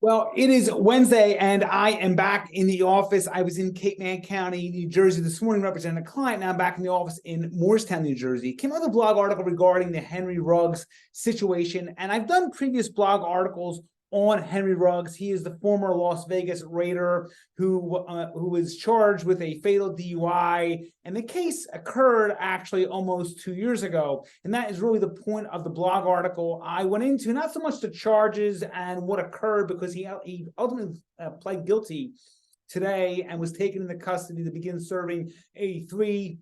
Well, it is Wednesday, and I am back in the office. I was in Cape May County, New Jersey this morning representing a client. Now I'm back in the office in Morristown, New Jersey. Came out with a blog article regarding the Henry Ruggs situation, and I've done previous blog articles on Henry Ruggs. He is the former Las Vegas Raider who was charged with a fatal DUI, and the case occurred actually almost 2 years ago. And that is really the point of the blog article. I went into not so much the charges and what occurred, because he ultimately pled guilty today and was taken into custody to begin serving a 3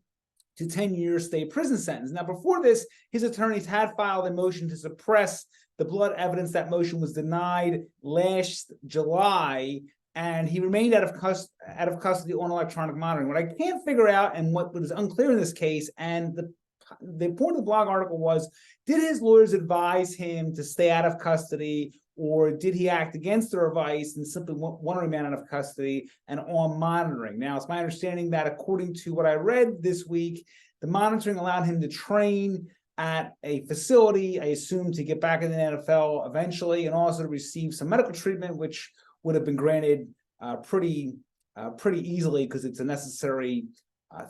to 10 year state prison sentence. Now, before this, his attorneys had filed a motion to suppress the blood evidence. That motion was denied last July, and he remained out of custody on electronic monitoring. What I can't figure out, and what was unclear in this case, and the point of the blog article was, did his lawyers advise him to stay out of custody, or did he act against their advice and simply want to remain out of custody and on monitoring? Now, it's my understanding that according to what I read this week, the monitoring allowed him to train at a facility, I assume, to get back in the NFL eventually, and also to receive some medical treatment, which would have been granted pretty easily, because it's a necessary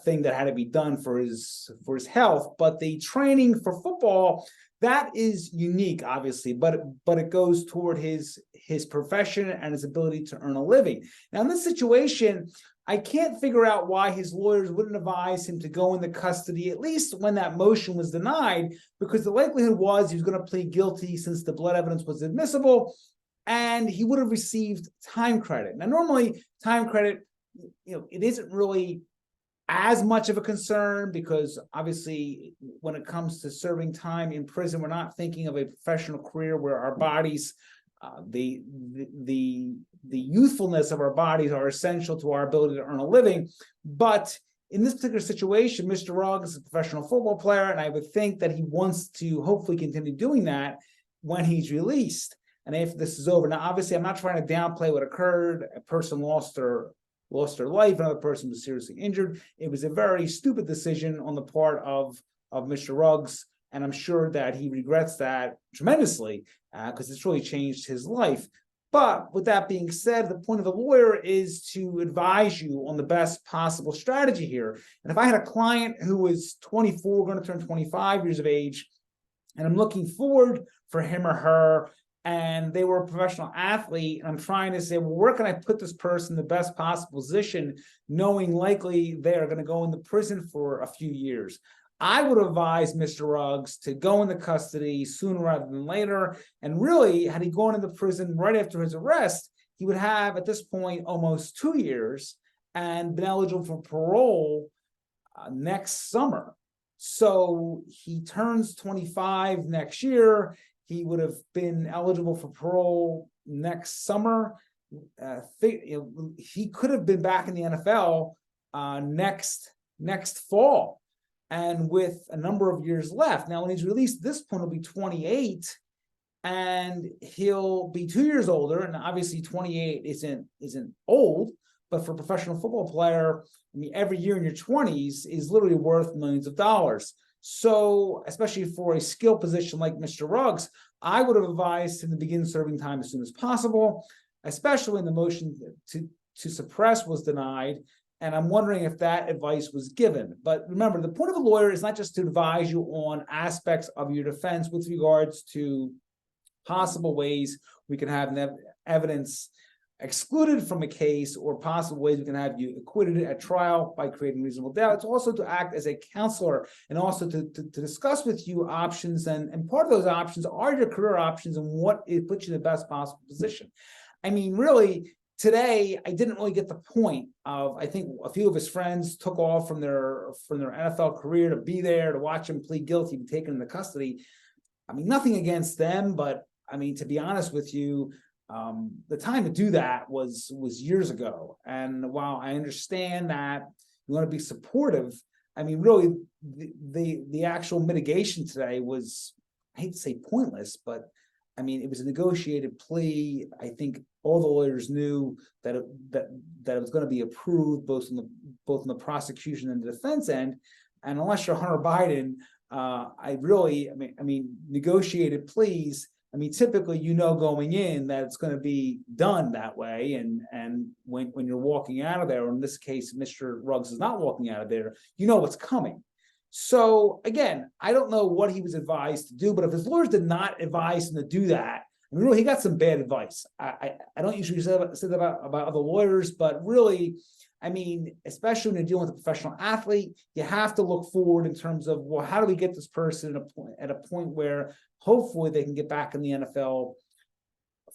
thing that had to be done for his health. But the training for football, that is unique, obviously, but it goes toward his profession and his ability to earn a living. Now, in this situation, I can't figure out why his lawyers wouldn't advise him to go into custody, at least when that motion was denied, because the likelihood was he was going to plead guilty since the blood evidence was admissible, and he would have received time credit. Now, normally, time credit, it isn't really as much of a concern, because obviously when it comes to serving time in prison, we're not thinking of a professional career where our bodies, the youthfulness of our bodies are essential to our ability to earn a living. But in this particular situation, Mr. Ruggs is a professional football player, and I would think that he wants to hopefully continue doing that when he's released and after this is over. Now, obviously, I'm not trying to downplay what occurred. A person lost their life, another person was seriously injured. It was a very stupid decision on the part of Mr. Ruggs, and I'm sure that he regrets that tremendously, because it's really changed his life. But with that being said, the point of a lawyer is to advise you on the best possible strategy here. And if I had a client who was 24, going to turn 25 years of age, and I'm looking forward for him or her, and they were a professional athlete, and I'm trying to say, well, where can I put this person in the best possible position, knowing likely they are going to go into prison for a few years? I would advise Mr. Ruggs to go into custody sooner rather than later. And really, had he gone into prison right after his arrest, he would have, at this point, almost 2 years and been eligible for parole next summer. So he turns 25 next year. He would have been eligible for parole next summer. He could have been back in the NFL next fall, and with a number of years left. Now, when he's released at this point, he'll be 28, and he'll be 2 years older. And obviously 28 isn't old, but for a professional football player, I mean, every year in your 20s is literally worth millions of dollars. So, especially for a skill position like Mr. Ruggs, I would have advised him to begin serving time as soon as possible, especially when the motion to suppress was denied. And I'm wondering if that advice was given. But remember, the point of a lawyer is not just to advise you on aspects of your defense with regards to possible ways we can have evidence excluded from a case, or possible ways we can have you acquitted at trial by creating reasonable doubt. It's also to act as a counselor, and also to discuss with you options. And part of those options are your career options and what it puts you in the best possible position. I mean, really, today, I didn't really get the point of, I think a few of his friends took off from their NFL career to be there to watch him plead guilty, be taken into custody. I mean, nothing against them, but I mean, to be honest with you, the time to do that was years ago. And while I understand that you want to be supportive, I mean, really, the actual mitigation today was, I hate to say pointless, but I mean, it was a negotiated plea. I think all the lawyers knew that it was going to be approved, both in the prosecution and the defense end. And unless you're Hunter Biden, I mean, negotiated pleas I mean, typically, going in that it's going to be done that way. And when you're walking out of there, or in this case, Mr. Ruggs is not walking out of there, you know what's coming. So again, I don't know what he was advised to do, but if his lawyers did not advise him to do that, I mean, really, he got some bad advice. I don't usually say that about other lawyers, but really, I mean, especially when you're dealing with a professional athlete, you have to look forward in terms of, well, how do we get this person at a point where hopefully they can get back in the NFL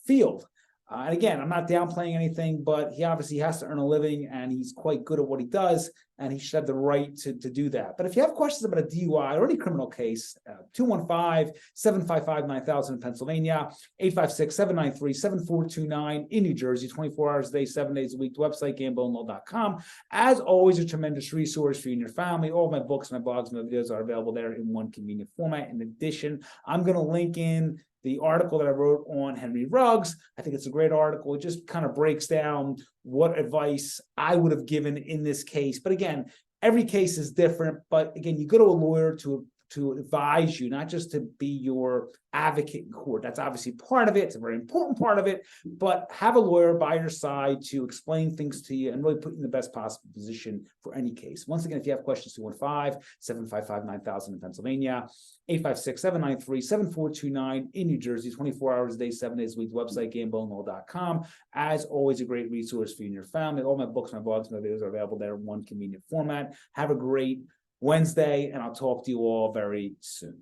field? And again, I'm not downplaying anything, but he obviously has to earn a living, and he's quite good at what he does, and he should have the right to do that. But if you have questions about a DUI or any criminal case, 215-755-9000 in Pennsylvania, 856-793-7429 in New Jersey, 24 hours a day, 7 days a week. The website, gamblinglaw.com. As always, a tremendous resource for you and your family. All my books, my blogs, my videos are available there in one convenient format. In addition, I'm going to link in the article that I wrote on Henry Ruggs. I think it's a great article. It just kind of breaks down what advice I would have given in this case. But again, every case is different. But again, you go to a lawyer to advise you, not just to be your advocate in court. That's obviously part of it. It's a very important part of it. But have a lawyer by your side to explain things to you and really put you in the best possible position for any case. Once again, if you have questions, 215-755-9000 in Pennsylvania, 856-793-7429 in New Jersey, 24 hours a day, 7 days a week. The website, gamblinglaw.com. As always, a great resource for you and your family. All my books, my blogs, my videos are available there in one convenient format. Have a great Wednesday, and I'll talk to you all very soon.